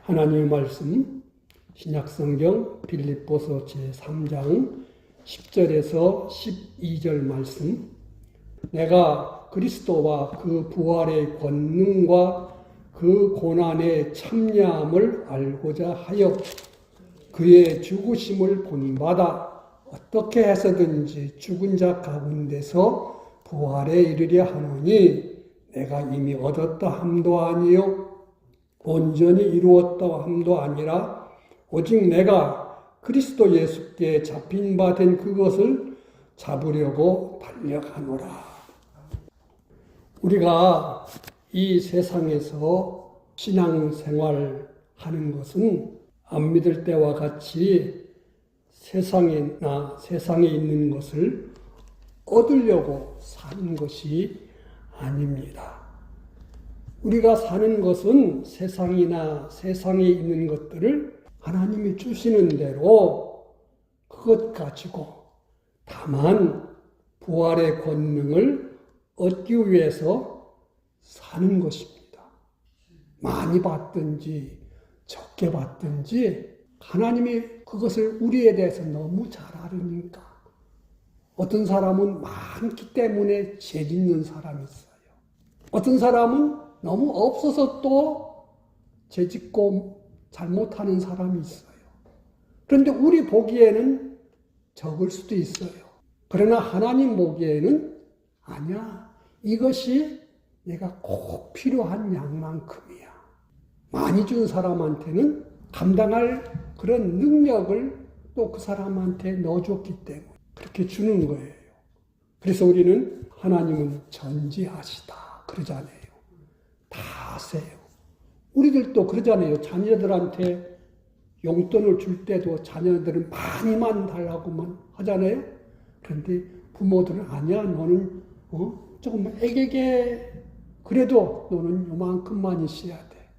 하나님의 말씀 신약성경 빌립보서 제3장 10절에서 12절 말씀. 내가 그리스도와 그 부활의 권능과 그 고난의 참여함을 알고자 하여 그의 죽으심을 본받아 어떻게 해서든지 죽은 자 가운데서 부활에 이르려 하노니 내가 이미 얻었다 함도 아니요 온전히 이루었다 함도 아니라 오직 내가 그리스도 예수께 잡힌 바 된 그것을 잡으려고 달려가노라. 우리가 이 세상에서 신앙생활하는 것은 안 믿을 때와 같이 세상이나 세상에 있는 것을 얻으려고 사는 것이 아닙니다. 우리가 사는 것은 세상이나 세상에 있는 것들을 하나님이 주시는 대로 그것 가지고 다만 부활의 권능을 얻기 위해서 사는 것입니다. 많이 받든지 적게 받든지 하나님이 그것을 우리에 대해서 너무 잘 알으니까 어떤 사람은 많기 때문에 죄 짓는 사람이 있어요. 어떤 사람은 너무 없어서 또 죄 짓고 잘못하는 사람이 있어요. 그런데 우리 보기에는 적을 수도 있어요. 그러나 하나님 보기에는 아니야. 이것이 내가 꼭 필요한 양만큼이야. 많이 준 사람한테는 감당할 그런 능력을 또 그 사람한테 넣어줬기 때문에 그렇게 주는 거예요. 그래서 우리는 하나님은 전지하시다 그러잖아요. 다 아세요. 우리들도 그러잖아요. 자녀들한테 용돈을 줄 때도 자녀들은 많이만 달라고만 하잖아요. 그런데 부모들은 아니야. 너는 조금 애게게 그래도 너는 요만큼만 있어야 돼.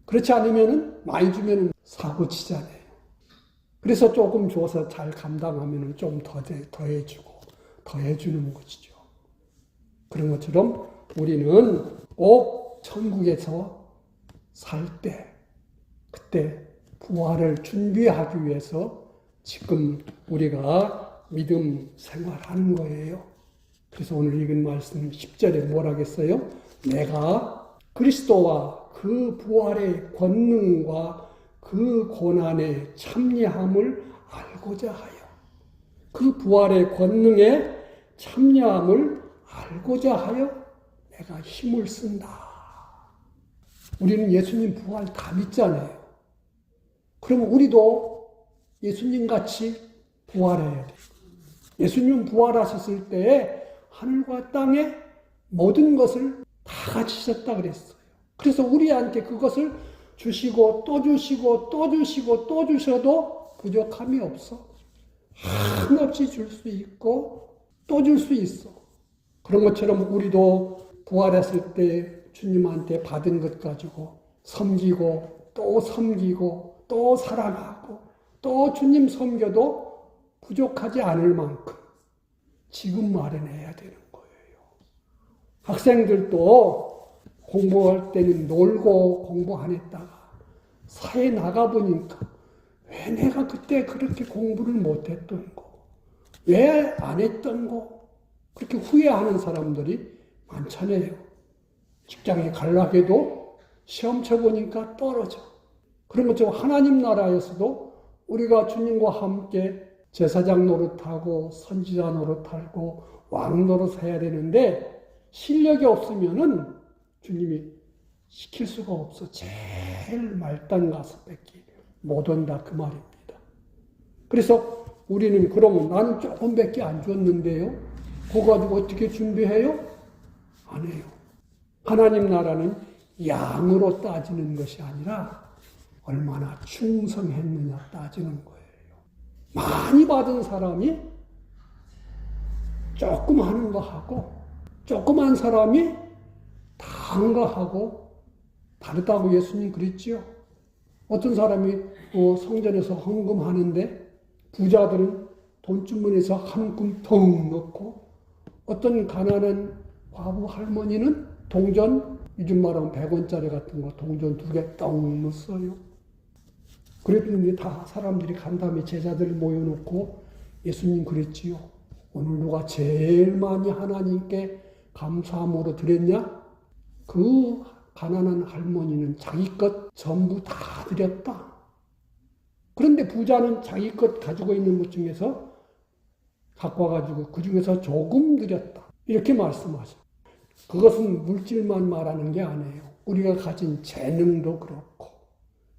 그렇지 않으면 많이 주면 사고 치잖아요. 그래서 조금 줘서 잘 감당하면 좀 더해주고 더해주는 것이죠. 그런 것처럼 우리는 꼭 천국에서 살 때 그때 부활을 준비하기 위해서 지금 우리가 믿음 생활하는 거예요. 그래서 오늘 읽은 말씀 10절에 뭐라겠어요? 내가 그리스도와 그 부활의 권능과 그 고난의 참여함을 알고자 하여 그 부활의 권능에 참여함을 알고자 하여 내가 힘을 쓴다. 우리는 예수님 부활 다 믿잖아요. 그러면 우리도 예수님같이 부활해야 돼요. 예수님 부활하셨을 때에 하늘과 땅에 모든 것을 다 가지셨다 그랬어요. 그래서 우리한테 그것을 주시고 또 주시고 또 주시고 또 주셔도 부족함이 없어. 한없이 줄 수 있고 또 줄 수 있어. 그런 것처럼 우리도 부활했을 때 주님한테 받은 것 가지고 섬기고 또 사랑하고 또 주님 섬겨도 부족하지 않을 만큼 지금 마련해야 되는 거예요. 학생들도 공부할 때는 놀고 공부 안 했다가 사회 나가보니까 왜 내가 그때 그렇게 공부를 못했던 거, 왜 안 했던 거, 그렇게 후회하는 사람들이 많잖아요. 직장에 가려고 시험 쳐보니까 떨어져. 그런 것처럼 하나님 나라에서도 우리가 주님과 함께 제사장 노릇하고 선지자 노릇하고 왕 노릇해야 되는데 실력이 없으면은 주님이 시킬 수가 없어. 제일 말단 가서밖에 못 온다 그 말입니다. 그래서 우리는 그러면 나는 조금밖에 안 줬는데요. 그거 가지고 어떻게 준비해요? 안 해요. 하나님 나라는 양으로 따지는 것이 아니라 얼마나 충성했느냐 따지는 거예요. 많이 받은 사람이 조금 하는 거 하고 조그만 사람이 다 한 거 하고 다르다고 예수님 그랬지요. 어떤 사람이 성전에서 헌금하는데 부자들은 돈주머니에서 한 움큼 덩 넣고 어떤 가난한 과부 할머니는 동전 요즘 말하면 100원짜리 같은 거 동전 2개 떡 넣었어요. 그랬더니 다 사람들이 간담회 제자들 모여놓고 예수님 그랬지요. 오늘 누가 제일 많이 하나님께 감사함으로 드렸냐? 그 가난한 할머니는 자기 것 전부 다 드렸다. 그런데 부자는 자기 것 가지고 있는 것 중에서 갖고 와가지고 그 중에서 조금 드렸다. 이렇게 말씀하십니다. 그것은 물질만 말하는 게 아니에요. 우리가 가진 재능도 그렇고,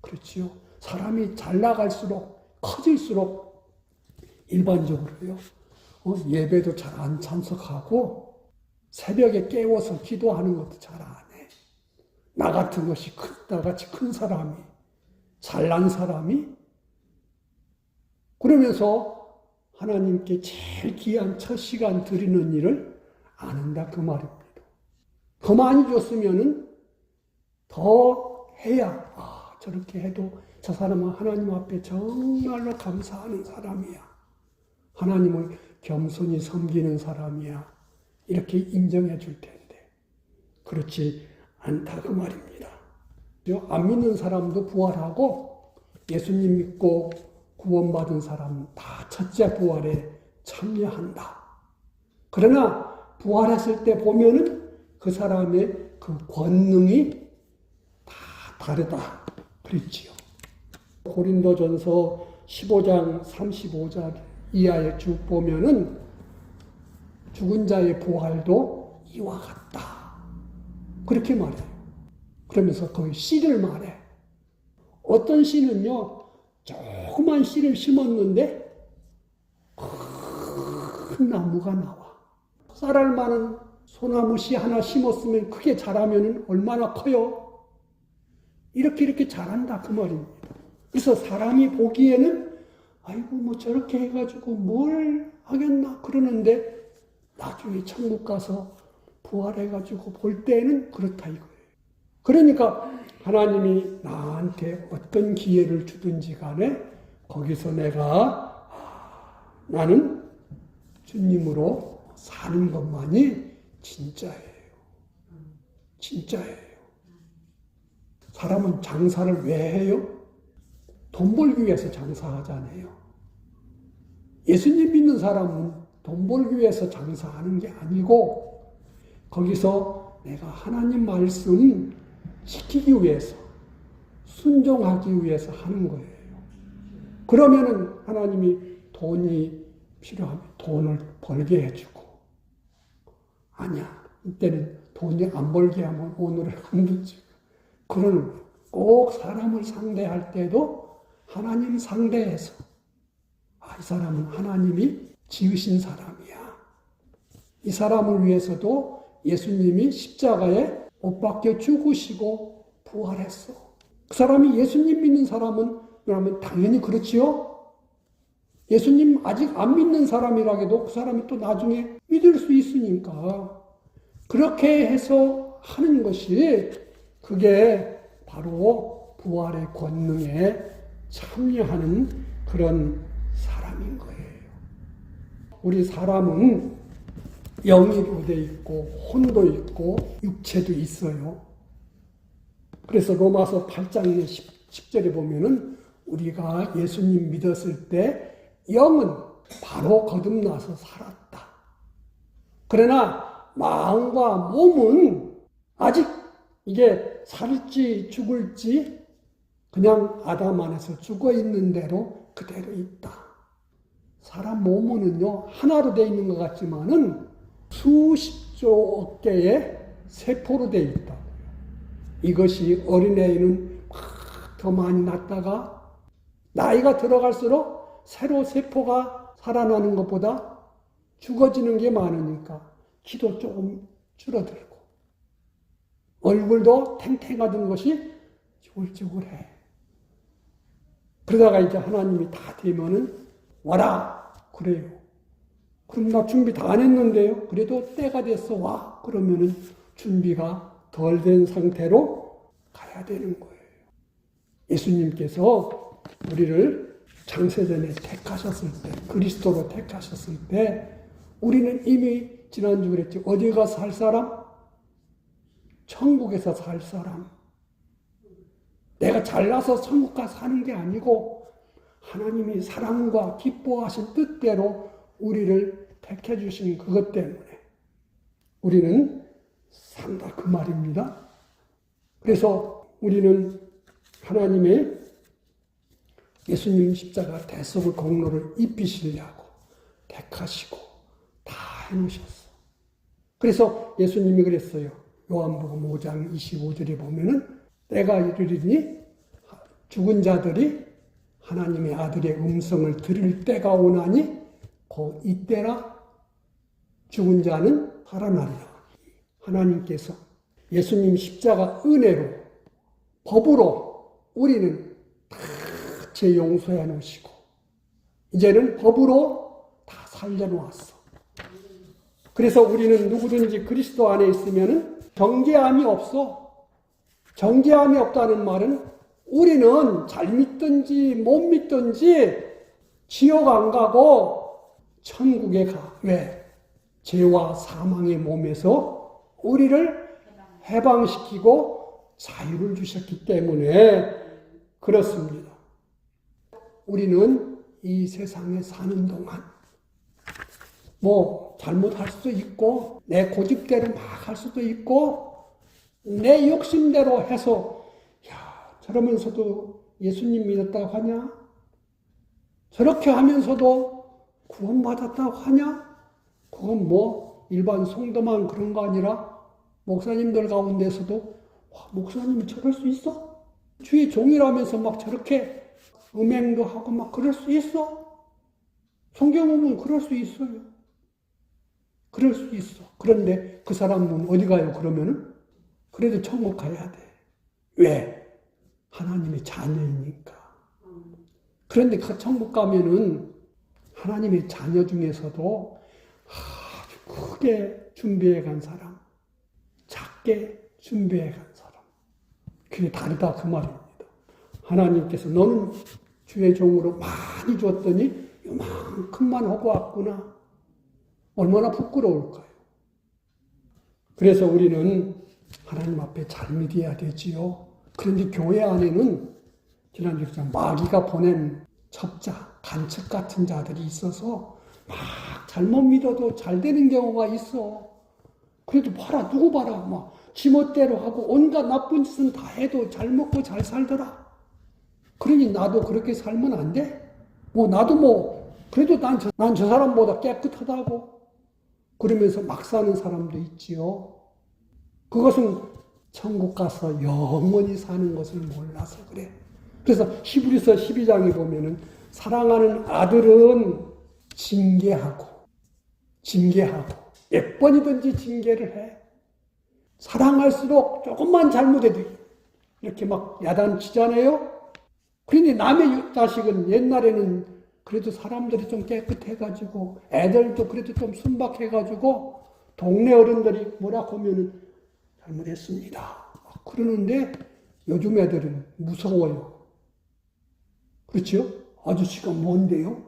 그렇지요. 사람이 잘 나갈수록, 커질수록 일반적으로요. 예배도 잘 안 참석하고, 새벽에 깨워서 기도하는 것도 잘 안 해. 나 같은 것이 나같이 큰 사람이, 잘난 사람이, 그러면서 하나님께 제일 귀한 첫 시간 드리는 일을 안 한다 그 말입니다. 더 많이 줬으면은 더 해야 저렇게 해도 저 사람은 하나님 앞에 정말로 감사하는 사람이야. 하나님을 겸손히 섬기는 사람이야. 이렇게 인정해 줄 텐데 그렇지 않다 그 말입니다. 안 믿는 사람도 부활하고 예수님 믿고 구원받은 사람은 다 첫째 부활에 참여한다. 그러나 부활했을 때 보면은 그 사람의 그 권능이 다 다르다. 그랬지요. 고린도전서 15장 35절 이하에 쭉 보면은 죽은 자의 부활도 이와 같다. 그렇게 말해요. 그러면서 거의 씨를 말해. 어떤 씨는요, 조그만 씨를 심었는데 큰 나무가 나와. 쌀알 많은 소나무 씨 하나 심었으면 크게 자라면 얼마나 커요? 이렇게 자란다 그 말입니다. 그래서 사람이 보기에는 아이고 뭐 저렇게 해가지고 뭘 하겠나 그러는데 나중에 천국 가서 부활해가지고 볼 때는 그렇다 이거예요. 그러니까 하나님이 나한테 어떤 기회를 주든지 간에 거기서 내가 나는 주님으로 사는 것만이 진짜예요. 진짜예요. 사람은 장사를 왜 해요? 돈 벌기 위해서 장사하잖아요. 예수님 믿는 사람은 돈 벌기 위해서 장사하는 게 아니고 거기서 내가 하나님 말씀 지키기 위해서 순종하기 위해서 하는 거예요. 그러면은 하나님이 돈이 필요하면 돈을 벌게 해주고 아니야 이때는 돈이 안 벌게 하면 오늘을 안 되지. 그러는 꼭 사람을 상대할 때도 하나님 상대해서 이 사람은 하나님이 지으신 사람이야. 이 사람을 위해서도 예수님이 십자가에 못 박혀 죽으시고 부활했어. 그 사람이 예수님 믿는 사람은 그러면 당연히 그렇지요. 예수님 아직 안 믿는 사람이라 해도 그 사람이 또 나중에 믿을 수 있으니까 그렇게 해서 하는 것이 그게 바로 부활의 권능에 참여하는 그런 사람인 거예요. 우리 사람은 영이도 돼 있고 혼도 있고 육체도 있어요. 그래서 로마서 8장 10절에 보면은 우리가 예수님 믿었을 때 영은 바로 거듭나서 살았다. 그러나 마음과 몸은 아직 이게 살지 죽을지 그냥 아담 안에서 죽어 있는 대로 그대로 있다. 사람 몸은요 하나로 되어 있는 것 같지만은 수십조 개의 세포로 되어 있다. 이것이 어린애는 막 더 많이 낳다가 나이가 들어갈수록 새로 세포가 살아나는 것보다 죽어지는 게 많으니까 키도 조금 줄어들고 얼굴도 탱탱하던 것이 쭈글쭈글해. 그러다가 이제 하나님이 다 되면은 와라 그래요. 그럼 나 준비 다 안 했는데요. 그래도 때가 됐어 와. 그러면은 준비가 덜 된 상태로 가야 되는 거예요. 예수님께서 우리를 창세전에 택하셨을 때, 그리스도로 택하셨을 때 우리는 이미 지난주 그랬지 어디 가서 살 사람? 천국에서 살 사람. 내가 잘나서 천국 가서 사는 게 아니고 하나님이 사랑과 기뻐하신 뜻대로 우리를 택해 주신 그것 때문에 우리는 산다 그 말입니다. 그래서 우리는 하나님의 예수님 십자가 대속의 공로를 입히시려고 택하시고 다 해놓으셨어. 그래서 예수님이 그랬어요. 요한복음 5장 25절에 보면은 때가 이르리니 죽은 자들이 하나님의 아들의 음성을 들을 때가 오나니 곧 이때라 죽은 자는 살아나리라. 하나님께서 예수님 십자가 은혜로 법으로 우리는 다 죄 용서해 놓으시고 이제는 법으로 다 살려놓았어. 그래서 우리는 누구든지 그리스도 안에 있으면 정죄함이 없어. 정죄함이 없다는 말은 우리는 잘 믿든지 못 믿든지 지옥 안 가고 천국에 가. 왜? 죄와 사망의 몸에서 우리를 해방시키고 자유를 주셨기 때문에 그렇습니다. 우리는 이 세상에 사는 동안 뭐 잘못할 수도 있고 내 고집대로 막 할 수도 있고 내 욕심대로 해서 저러면서도 예수님 믿었다고 하냐? 저렇게 하면서도 구원받았다고 하냐? 그건 뭐 일반 성도만 그런 거 아니라 목사님들 가운데서도 목사님이 저럴 수 있어? 주의 종이라면서 막 저렇게 음행도 하고 막 그럴 수 있어? 성경 보면 그럴 수 있어요. 그럴 수 있어. 그런데 그 사람은 어디 가요? 그러면은 그래도 천국 가야 돼. 왜? 하나님의 자녀이니까. 그런데 그 천국 가면은 하나님의 자녀 중에서도 아주 크게 준비해 간 사람, 작게 준비해 간 사람. 그게 다르다 그 말입니다. 하나님께서 너는 주의 종으로 많이 줬더니 요만큼만 하고 왔구나. 얼마나 부끄러울까요? 그래서 우리는 하나님 앞에 잘 믿어야 되지요. 그런데 교회 안에는 지난주에 마귀가 보낸 첩자, 간첩 같은 자들이 있어서 막 잘못 믿어도 잘 되는 경우가 있어. 그래도 봐라, 누구 봐라, 막 지멋대로 하고 온갖 나쁜 짓은 다 해도 잘 먹고 잘 살더라. 그러니 나도 그렇게 살면 안 돼? 나도 그래도 난 저 사람보다 깨끗하다고 그러면서 막 사는 사람도 있지요. 그것은 천국 가서 영원히 사는 것을 몰라서 그래. 그래서 히브리서 12장에 보면은 사랑하는 아들은 징계하고 몇 번이든지 징계를 해. 사랑할수록 조금만 잘못해도 이렇게 막 야단치잖아요. 그런데 남의 자식은 옛날에는 그래도 사람들이 좀 깨끗해가지고 애들도 그래도 좀 순박해가지고 동네 어른들이 뭐라고 하면은 잘못했습니다. 그러는데 요즘 애들은 무서워요. 그렇죠? 아저씨가 뭔데요?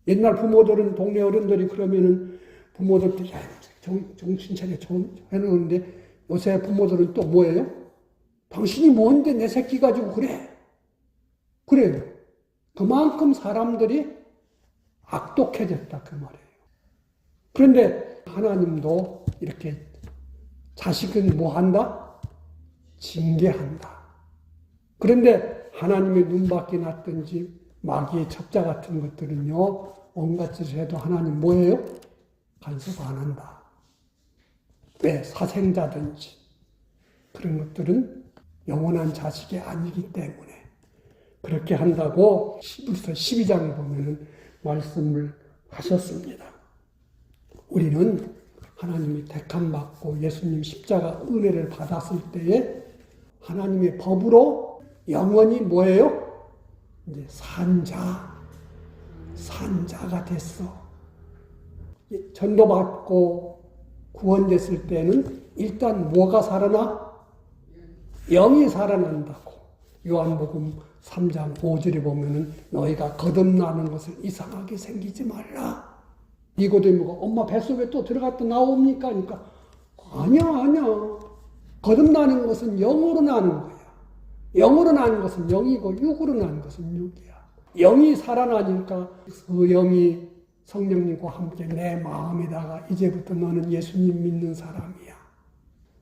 옛날 부모들은 동네 어른들이 그러면은 부모들도 정신 차려 해놓는데 요새 부모들은 또 뭐예요? 당신이 뭔데 내 새끼 가지고 그래? 그래요. 그만큼 사람들이 악독해졌다 그 말이에요. 그런데 하나님도 이렇게 자식은 뭐 한다? 징계한다. 그런데 하나님의 눈밖에 났든지 마귀의 첩자 같은 것들은요, 온갖 짓을 해도 하나님 뭐예요? 간섭 안 한다. 왜? 사생자든지 그런 것들은 영원한 자식이 아니기 때문에 그렇게 한다고 히브리서 12장에 보면은 말씀을 하셨습니다. 우리는 하나님이 택함받고 예수님 십자가 은혜를 받았을 때에 하나님의 법으로 영원히 뭐예요? 이제 산자가 됐어. 전도받고 구원됐을 때는 일단 뭐가 살아나? 영이 살아난다고. 요한복음 3장 5절에 보면은 너희가 거듭나는 것을 이상하게 생기지 말라. 니고데모가 엄마 뱃속에 또 들어갔다 나옵니까? 그러니까 아니야. 거듭나는 것은 영으로 나는 거야. 영으로 나는 것은 영이고 육으로 나는 것은 육이야. 영이 살아나니까 그 영이 성령님과 함께 내 마음에다가 이제부터 너는 예수님 믿는 사람이야.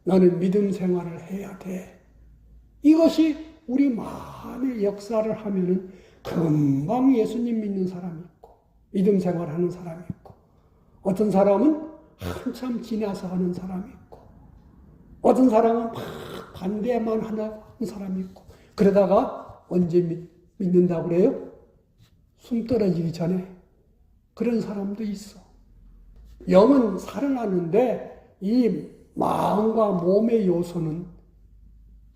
너는 믿음 생활을 해야 돼. 이것이 우리 마음의 역사를 하면은 금방 예수님 믿는 사람이 있고 믿음 생활하는 사람이 있고 어떤 사람은 한참 지나서 하는 사람이 있고 어떤 사람은 막 반대만 하는 사람이 있고 그러다가 언제 믿는다고 그래요? 숨 떨어지기 전에 그런 사람도 있어. 영은 살아나는데 이 마음과 몸의 요소는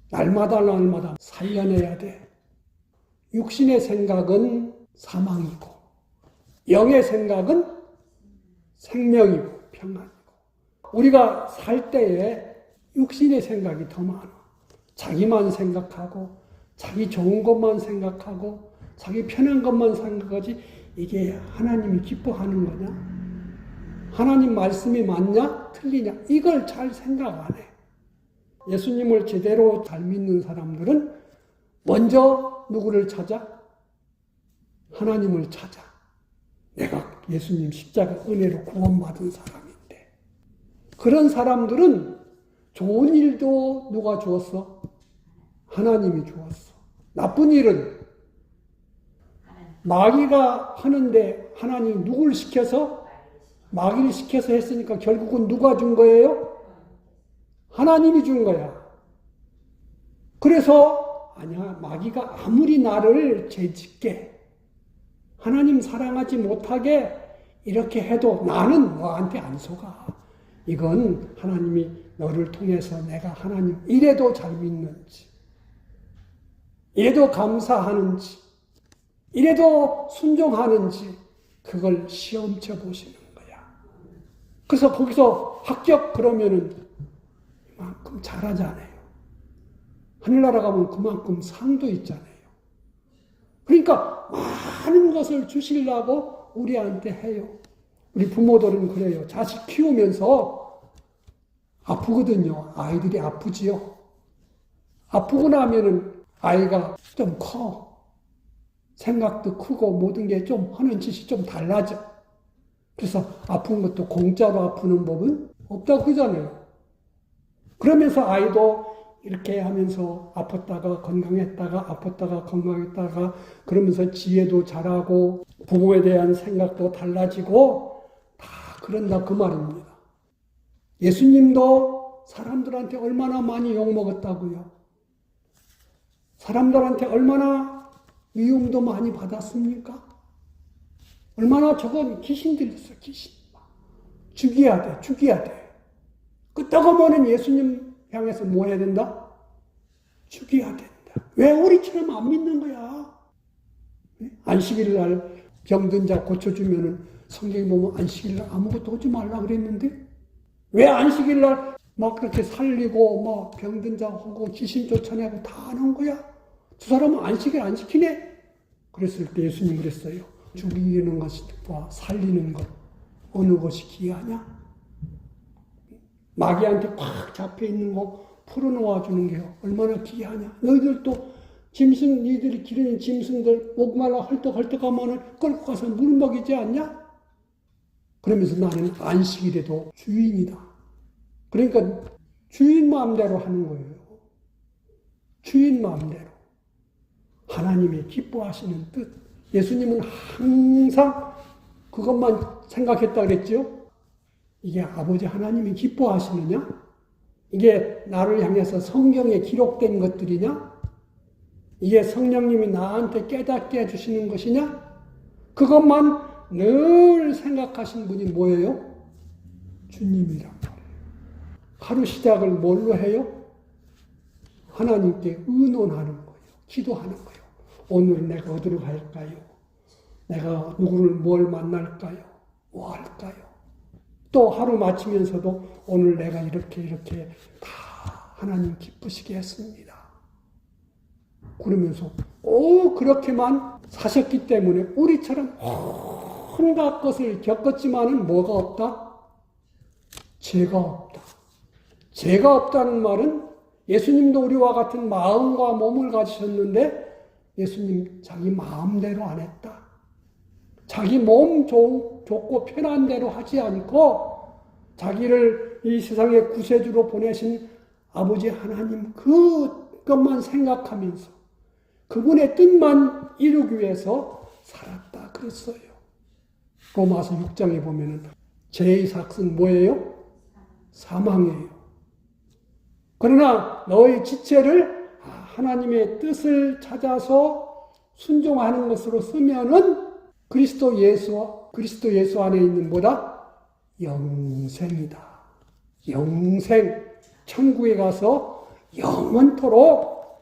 날마다 살려내야 돼. 육신의 생각은 사망이고 영의 생각은 생명이고 평안이고 우리가 살 때에 육신의 생각이 더 많아. 자기만 생각하고 자기 좋은 것만 생각하고 자기 편한 것만 생각하지 이게 하나님이 기뻐하는 거냐? 하나님 말씀이 맞냐? 틀리냐? 이걸 잘 생각 안 해. 예수님을 제대로 잘 믿는 사람들은 먼저 누구를 찾아? 하나님을 찾아. 내가 예수님 십자가 은혜로 구원받은 사람인데. 그런 사람들은 좋은 일도 누가 주었어? 하나님이 주었어. 나쁜 일은 마귀가 하는데 하나님이 누굴 시켜서? 마귀를 시켜서 했으니까 결국은 누가 준 거예요? 하나님이 준 거야. 그래서 아니야, 마귀가 아무리 나를 죄짓게 하나님 사랑하지 못하게 이렇게 해도 나는 너한테 안 속아. 이건 하나님이 너를 통해서 내가 하나님 이래도 잘 믿는지 이래도 감사하는지 이래도 순종하는지 그걸 시험쳐 보시는 거야. 그래서 거기서 합격 그러면은 그만큼 잘하잖아요. 하늘나라 가면 그만큼 상도 있잖아요. 그러니까 많은 것을 주시려고 우리한테 해요. 우리 부모들은 그래요. 자식 키우면서 아프거든요. 아이들이 아프지요. 아프고 나면은 아이가 좀 커. 생각도 크고 모든 게 좀 하는 짓이 좀 달라져. 그래서 아픈 것도 공짜로 아프는 법은 없다고 그러잖아요. 그러면서 아이도 이렇게 하면서 아팠다가 건강했다가 아팠다가 건강했다가 그러면서 지혜도 자라고 부모에 대한 생각도 달라지고 다 그런다 그 말입니다. 예수님도 사람들한테 얼마나 많이 욕먹었다고요. 사람들한테 얼마나 미움도 많이 받았습니까? 얼마나 저건 귀신 들렸어, 귀신. 죽여야 돼, 죽여야 돼. 그 떠가보는 예수님 향해서 뭐 해야 된다? 죽여야 된다. 왜 우리처럼 안 믿는 거야? 안식일 날 병든 자 고쳐주면은 성경에 보면 안식일 날 아무것도 하지 말라 그랬는데 왜 안식일 날 막 그렇게 살리고 막 병든 자 하고 귀신 쫓아내고 다 하는 거야? 저 사람은 안식일 안 지키네? 그랬을 때 예수님 그랬어요. 죽이는 것과 살리는 것 어느 것이 귀하냐? 마귀한테 꽉 잡혀있는 거 풀어놓아 주는 게 얼마나 귀하냐? 너희들도 짐승, 니들이 기르는 짐승들 목말라 헐떡헐떡하면 끌고 가서 물 먹이지 않냐? 그러면서 나는 안식일에도 주인이다. 그러니까 주인 마음대로 하는 거예요. 주인 마음대로. 하나님이 기뻐하시는 뜻. 예수님은 항상 그것만 생각했다 그랬죠? 이게 아버지 하나님이 기뻐하시느냐? 이게 나를 향해서 성경에 기록된 것들이냐? 이게 성령님이 나한테 깨닫게 해주시는 것이냐? 그것만 늘 생각하신 분이 뭐예요? 주님이란 말이에요. 하루 시작을 뭘로 해요? 하나님께 의논하는 거예요. 기도하는 거예요. 오늘 내가 어디로 갈까요? 내가 누구를 뭘 만날까요? 뭐 할까요? 또 하루 마치면서도 오늘 내가 이렇게 다 하나님 기쁘시게 했습니다. 그러면서 그렇게만 사셨기 때문에 우리처럼 온갖 것을 겪었지만은 뭐가 없다? 죄가 없다. 죄가 없다는 말은 예수님도 우리와 같은 마음과 몸을 가지셨는데 예수님 자기 마음대로 안 했다. 자기 몸 좋고 편한 대로 하지 않고 자기를 이 세상의 구세주로 보내신 아버지 하나님 그것만 생각하면서 그분의 뜻만 이루기 위해서 살았다 그랬어요. 로마서 6장에 보면은 죄의 삭은 뭐예요? 사망이에요. 그러나 너의 지체를 하나님의 뜻을 찾아서 순종하는 것으로 쓰면은 그리스도 예수 안에 있는 뭐다? 영생이다. 영생. 천국에 가서 영원토록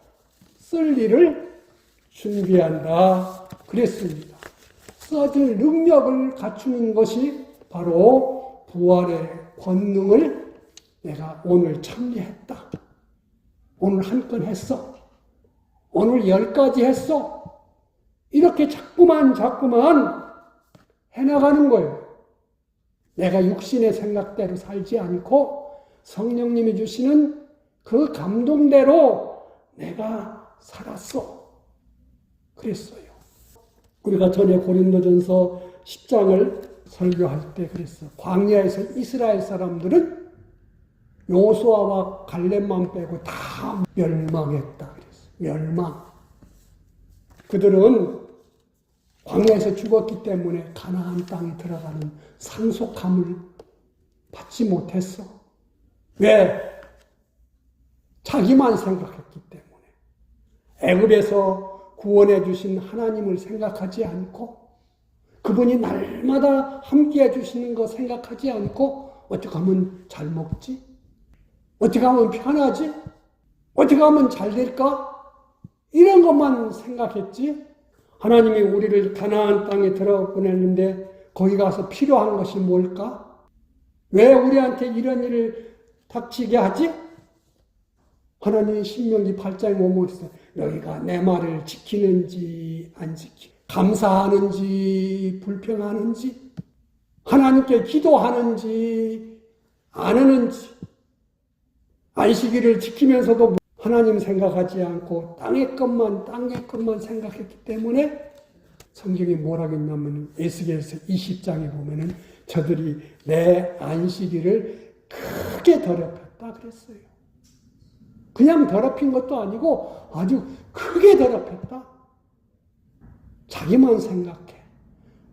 쓸 일을 준비한다. 그랬습니다. 써질 능력을 갖추는 것이 바로 부활의 권능을 내가 오늘 참여했다. 오늘 한 건 했어. 오늘 10가지 했어. 이렇게 자꾸만 해나가는 거예요. 내가 육신의 생각대로 살지 않고 성령님이 주시는 그 감동대로 내가 살았어. 그랬어요. 우리가 전에 고린도전서 10장을 설교할 때 그랬어. 광야에서 이스라엘 사람들은 요수아와 갈렙만 빼고 다 멸망했다 그랬어. 멸망. 그들은 광야에서 죽었기 때문에 가나안 땅에 들어가는 상속함을 받지 못했어. 왜? 자기만 생각했기 때문에. 애굽에서 구원해 주신 하나님을 생각하지 않고 그분이 날마다 함께해 주시는 거 생각하지 않고 어떻게 하면 잘 먹지? 어떻게 하면 편하지? 어떻게 하면 잘 될까? 이런 것만 생각했지. 하나님이 우리를 가나안 땅에 들어 보냈는데 거기 가서 필요한 것이 뭘까? 왜 우리한테 이런 일을 닥치게 하지? 하나님이 신명기 8장에 보면 너희가 내 말을 지키는지 안 감사하는지 불평하는지 하나님께 기도하는지 안 하는지 안식일을 지키면서도 하나님 생각하지 않고 땅의 것만 생각했기 때문에 성경이 뭐라고 했냐면 에스겔서 20장에 보면은 저들이 내 안식일을 크게 더럽혔다 그랬어요. 그냥 더럽힌 것도 아니고 아주 크게 더럽혔다. 자기만 생각해.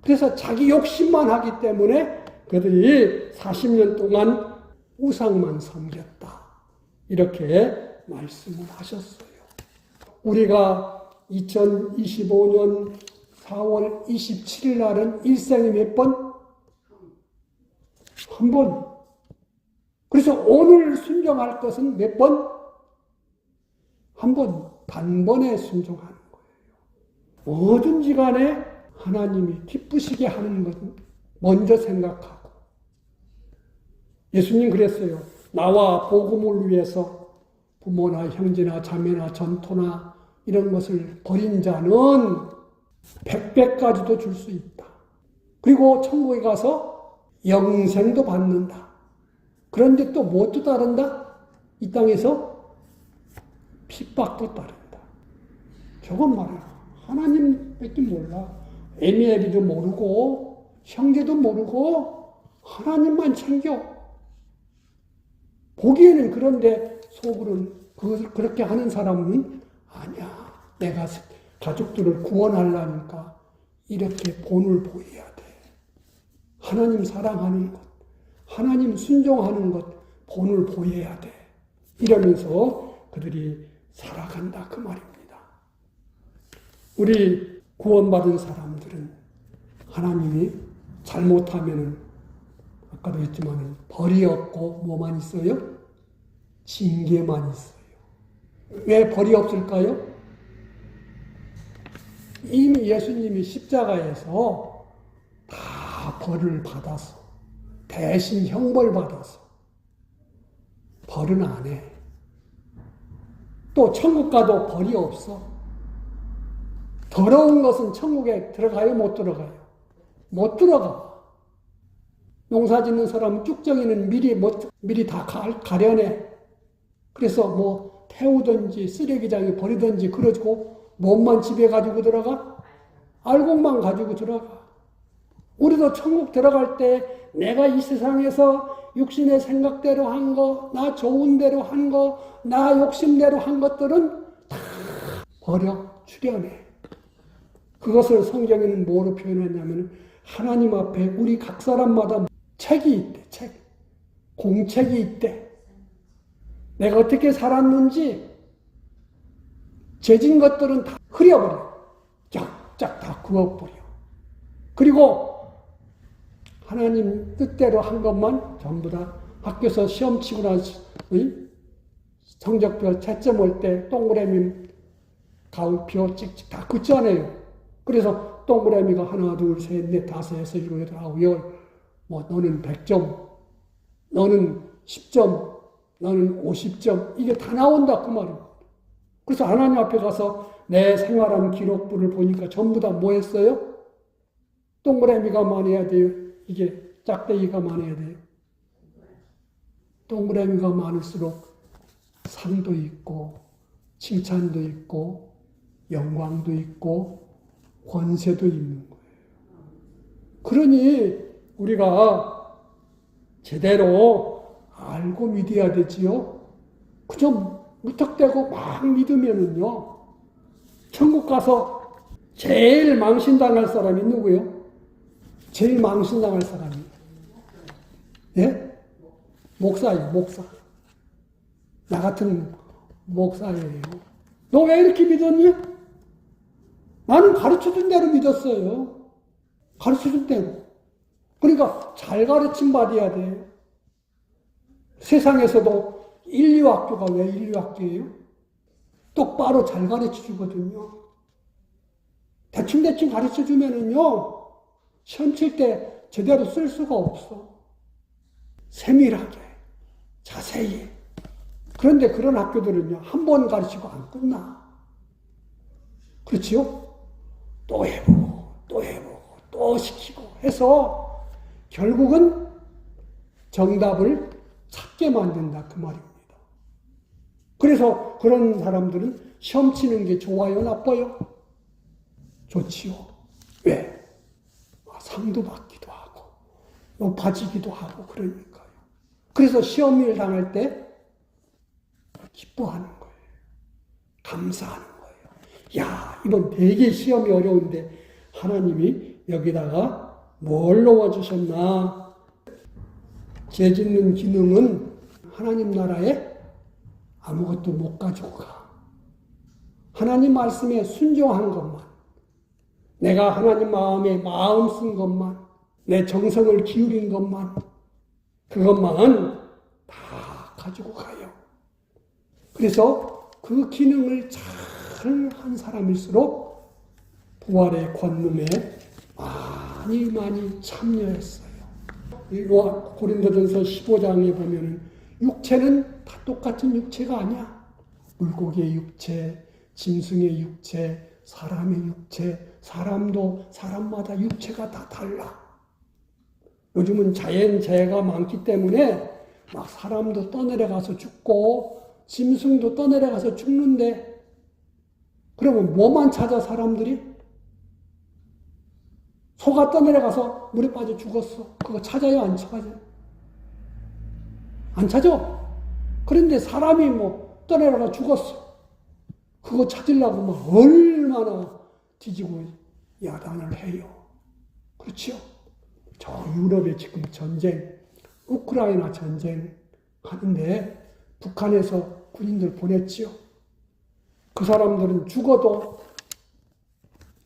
그래서 자기 욕심만 하기 때문에 그들이 40년 동안 우상만 섬겼다. 이렇게 말씀을 하셨어요. 우리가 2025년 4월 27일 날은 일생에 몇 번? 한 번. 그래서 오늘 순종할 것은 몇 번? 한 번. 단번에 순종하는 거예요. 뭐든지 간에 하나님이 기쁘시게 하는 것은 먼저 생각하고. 예수님 그랬어요. 나와 복음을 위해서 부모나 형제나 자매나 전토나 이런 것을 버린 자는 100배까지도 줄 수 있다. 그리고 천국에 가서 영생도 받는다. 그런데 또 무엇도 따른다? 이 땅에서 핍박도 따른다. 저건 말이야. 하나님밖에 몰라. 애미애비도 모르고 형제도 모르고 하나님만 챙겨. 보기에는 그런데 속으로는 그렇게 하는 사람은 아니야. 내가 가족들을 구원하려니까 이렇게 본을 보여야 돼. 하나님 사랑하는 것, 하나님 순종하는 것, 본을 보여야 돼. 이러면서 그들이 살아간다 그 말입니다. 우리 구원받은 사람들은 하나님이 잘못하면은 아까도 했지만 벌이 없고 뭐만 있어요? 징계만 있어요. 왜 벌이 없을까요? 이미 예수님이 십자가에서 다 벌을 받아서 대신 형벌 받아서 벌은 안 해. 또 천국 가도 벌이 없어. 더러운 것은 천국에 들어가요? 못 들어가요? 못 들어가. 농사 짓는 사람은 쭉정이는 미리 다 가려내. 그래서 태우든지 쓰레기장에 버리든지 그러고 몸만 집에 가지고 들어가? 알곡만 가지고 들어가. 우리도 천국 들어갈 때 내가 이 세상에서 육신의 생각대로 한 거, 나 좋은 대로 한 거, 나 욕심대로 한 것들은 다 버려, 출현해. 그것을 성경에는 뭐로 표현했냐면 하나님 앞에 우리 각 사람마다 책이 있대, 책. 공책이 있대. 내가 어떻게 살았는지 죄진 것들은 다 흐려버려. 쫙쫙 다 그어버려. 그리고 하나님 뜻대로 한 것만 전부 다 학교에서 시험 치고 나서 성적표 채점 올 때 동그라미 가운표 찍찍 다 긋잖아요. 그래서 동그라미가 하나, 둘, 셋, 넷, 다섯, 여섯, 일곱, 여덟, 아홉, 열. 뭐 너는 100점, 너는 10점, 너는 50점. 이게 다 나온다 그 말이에요. 그래서 하나님 앞에 가서 내 생활한 기록부를 보니까 전부 다 뭐 했어요? 동그라미가 많아야 돼요. 이게 짝대기가 많아야 돼요. 동그라미가 많을수록 상도 있고 칭찬도 있고 영광도 있고 권세도 있는 거예요. 그러니 우리가 제대로 알고 믿어야 되지요. 그저 무턱대고 막 믿으면은요, 천국 가서 제일 망신당할 사람이 누구예요? 제일 망신당할 사람이. 예? 목사예요, 목사. 나 같은 목사예요. 너 왜 이렇게 믿었니? 나는 가르쳐준 대로 믿었어요. 가르쳐준 대로. 그러니까 잘 가르침 받아야 돼요. 세상에서도 인류학교가 왜 인류학교예요? 똑바로 잘 가르쳐주거든요. 대충대충 가르쳐주면은요, 시험 칠 때 제대로 쓸 수가 없어. 세밀하게, 자세히. 그런데 그런 학교들은요, 한 번 가르치고 안 끝나. 그렇지요? 또 해보고, 또 해보고, 또 시키고 해서 결국은 정답을 찾게 만든다. 그 말입니다. 그래서 그런 사람들은 시험 치는 게 좋아요, 나빠요? 좋지요. 왜? 상도 받기도 하고 높아지기도 하고 그러니까요. 그래서 시험을 당할 때 기뻐하는 거예요. 감사하는 거예요. 야, 이번 되게 시험이 어려운데 하나님이 여기다가 뭘 넣어주셨나? 죄 짓는 기능은 하나님 나라에 아무것도 못 가지고 가. 하나님 말씀에 순종한 것만, 내가 하나님 마음에 마음 쓴 것만, 내 정성을 기울인 것만, 그것만 다 가지고 가요. 그래서 그 기능을 잘 한 사람일수록 부활의 권능에 많이 참여했어요. 고린도전서 15장에 보면은 육체는 다 똑같은 육체가 아니야. 물고기의 육체, 짐승의 육체, 사람의 육체, 사람도 사람마다 육체가 다 달라. 요즘은 자연재해가 많기 때문에 막 사람도 떠내려가서 죽고 짐승도 떠내려가서 죽는데, 그러면 뭐만 찾아 사람들이? 소가 떠내려가서 물에 빠져 죽었어. 그거 찾아요, 안 찾아요? 안 찾아. 그런데 사람이 뭐 떠내려가 죽었어. 그거 찾으려고 막 얼마나 뒤지고 야단을 해요. 그렇죠? 저 유럽에 지금 전쟁, 우크라이나 전쟁 하는데 북한에서 군인들 보냈지요. 그 사람들은 죽어도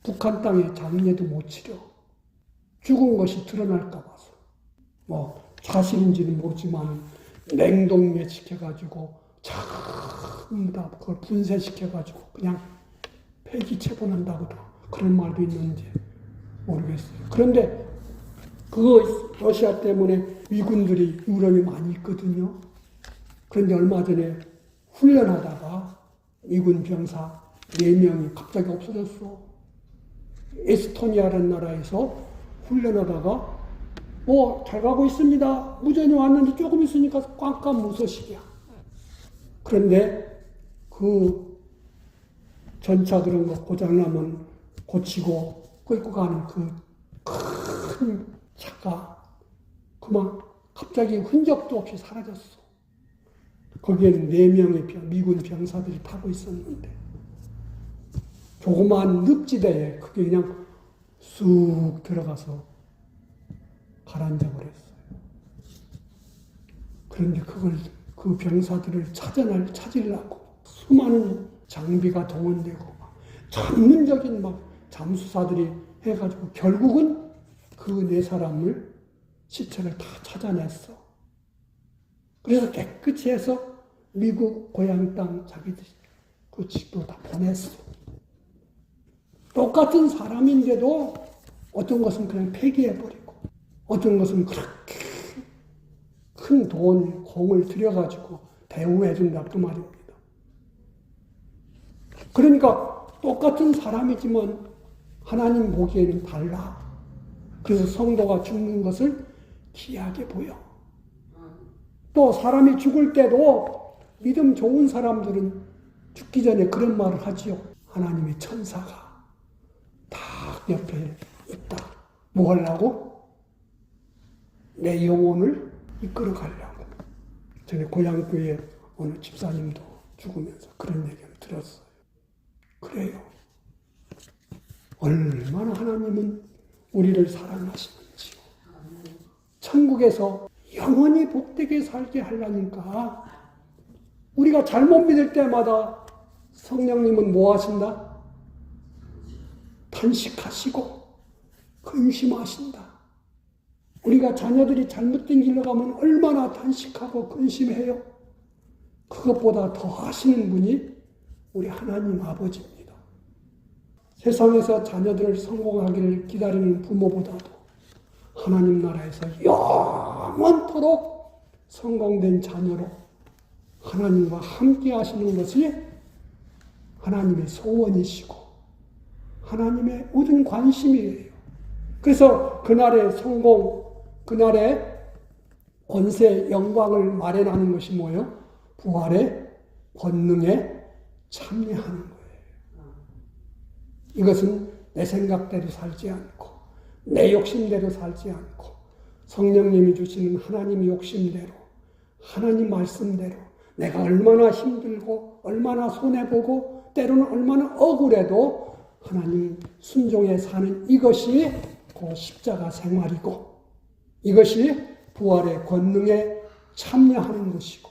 북한 땅에 장례도 못 치려. 죽은 것이 드러날까 봐서. 뭐 사실인지는 모르지만 냉동에 시켜가지고 전부 다 그걸 분쇄시켜가지고 그냥 폐기 처분한다고도 그런 말도 있는지 모르겠어요. 그런데 그 러시아 때문에 미군들이 유럽에 많이 있거든요. 그런데 얼마 전에 훈련하다가 미군 병사 4명이 갑자기 없어졌어. 에스토니아라는 나라에서 훈련하다가 잘 가고 있습니다. 무전이 왔는데 조금 있으니까 깜깜 무소식이야. 그런데 그 전차 그런 거 고장나면 고치고 끌고 가는 그 큰 차가 그만 갑자기 흔적도 없이 사라졌어. 거기에는 4명의 미군 병사들이 타고 있었는데 조그마한 늪지대에 그게 그냥 쑥 들어가서 가라앉아 버렸어요. 그런데 그 병사들을 찾으려고 수많은 장비가 동원되고 전문적인 잠수사들이 해가지고 결국은 그 4사람을 시체를 다 찾아냈어. 그래서 깨끗이 해서 미국 고향 땅 자기들 그 집도 다 보냈어. 똑같은 사람인데도 어떤 것은 그냥 폐기해버리고 어떤 것은 그렇게 큰 돈, 공을 들여가지고 대우해준다 그 말입니다. 그러니까 똑같은 사람이지만 하나님 보기에는 달라. 그래서 성도가 죽는 것을 귀하게 보여. 또 사람이 죽을 때도 믿음 좋은 사람들은 죽기 전에 그런 말을 하지요. 하나님의 천사가 딱 옆에 있다. 뭐 하려고? 내 영혼을 이끌어 가려고. 전에 고향교회 어느 집사님도 죽으면서 그런 얘기를 들었어요. 그래요. 얼마나 하나님은 우리를 사랑하시는지. 천국에서 영원히 복되게 살게 하려니까 우리가 잘못 믿을 때마다 성령님은 뭐 하신다? 탄식하시고 근심하신다. 우리가 자녀들이 잘못된 길로 가면 얼마나 탄식하고 근심해요. 그것보다 더 하시는 분이 우리 하나님 아버지입니다. 세상에서 자녀들을 성공하기를 기다리는 부모보다도 하나님 나라에서 영원토록 성공된 자녀로 하나님과 함께 하시는 것이 하나님의 소원이시고 하나님의 모든 관심이에요. 그래서 그날의 성공, 그날의 권세, 영광을 마련하는 것이 뭐예요? 부활의 권능에 참여하는 거예요. 이것은 내 생각대로 살지 않고 내 욕심대로 살지 않고 성령님이 주시는 하나님의 욕심대로 하나님 말씀대로 내가 얼마나 힘들고 얼마나 손해보고 때로는 얼마나 억울해도 하나님 순종에 사는 이것이 그 십자가 생활이고 이것이 부활의 권능에 참여하는 것이고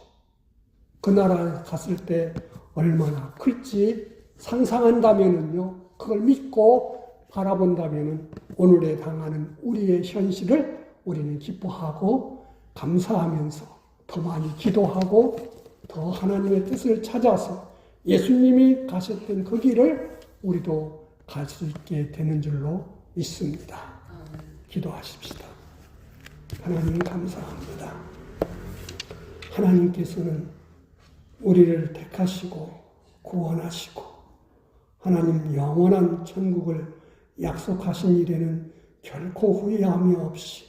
그 나라에 갔을 때 얼마나 클지 상상한다면은요, 그걸 믿고 바라본다면은 오늘에 당하는 우리의 현실을 우리는 기뻐하고 감사하면서 더 많이 기도하고 더 하나님의 뜻을 찾아서 예수님이 가셨던 그 길을 우리도 갈 수 있게 되는 줄로 믿습니다. 기도하십시다. 하나님 감사합니다. 하나님께서는 우리를 택하시고 구원하시고 하나님 영원한 천국을 약속하신 일에는 결코 후회함이 없이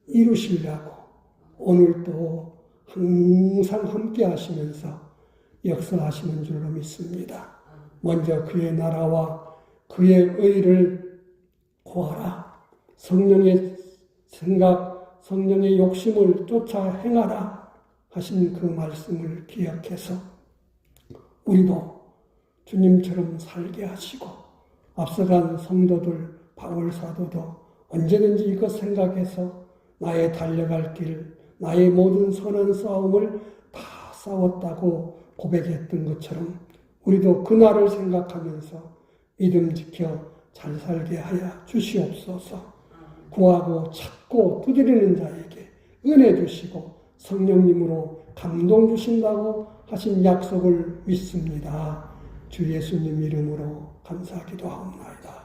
이루시려고 오늘도 항상 함께 하시면서 역사하시는 줄로 믿습니다. 먼저 그의 나라와 그의 의를 구하라. 성령의 생각, 성령의 욕심을 쫓아 행하라 하신 그 말씀을 기억해서 우리도 주님처럼 살게 하시고 앞서간 성도들 바울 사도도 언제든지 이것 생각해서 나의 달려갈 길, 나의 모든 선한 싸움을 다 싸웠다고 고백했던 것처럼 우리도 그날을 생각하면서 믿음 지켜 잘 살게 하여 주시옵소서. 구하고 찾고 두드리는 자에게 은혜 주시고 성령님으로 감동 주신다고 하신 약속을 믿습니다. 주 예수님 이름으로 감사기도 하옵나이다.